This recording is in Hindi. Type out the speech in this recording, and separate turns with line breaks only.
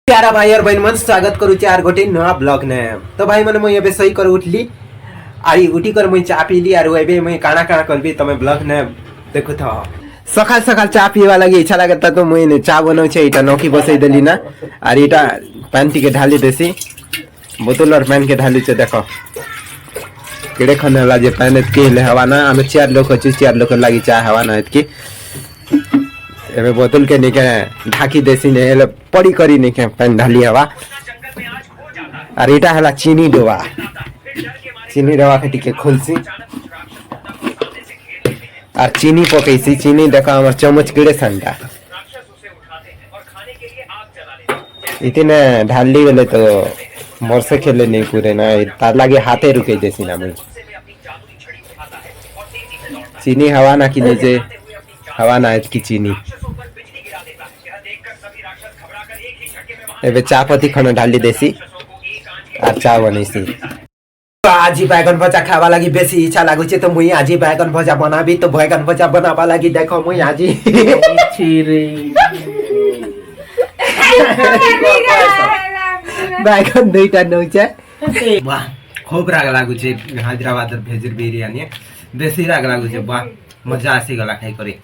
प्यारा भाई और बहन मन स्वागत करू चार गोटे नया ब्लॉग ने। तो भाई मन मुझे सही कर उठली आरी उठी कर मुझे चा पीली और एबे मुझे काना काना करबी तमे ब्लॉग ने देखो था सकाल सकाल चा पीवा लगी इच्छा लगता तो मुझे चा बनाऊ छे इटा नौकी बसई देली ना और इटा पानी टिके ढाली देसी बोतल और पानी के ढाली छे देखो केड़े खने ला जे पानी के ले हवा ना हम चार लोग अछि चार लोग लागी चा हवा ना इतकी एमे बोतल के निके ढाकी देसी ने एले पड़ी करी निके पानी ढाली हवा और इटा हला चीनी डोवा के टिके खोलसी और चीनी पकईसी चीनी देखा हमर चम्मच केड़े संडा इतने ढाली वाले तो मोर से खेले नहीं पूरे ना तार लागे हाथे रुके जैसी ना मुझे चीनी हवा ना की नीचे हवा ना की चीनी एबे चा पत्ती खन ढाली देसी और चा बनैसी आज बैगन भजा खावा लगी बेसी इच्छा लागू छे तो मुई आज बैगन भजा बनाबी तो बैगन भजा बनाबा लगी देखो मुई आज बैगन दुईटा नौचे वाह खूब राग लागू छे हैदराबाद भेजर बिरयानी बेसी राग लागू छे वाह मजा आसी गला खाई करे।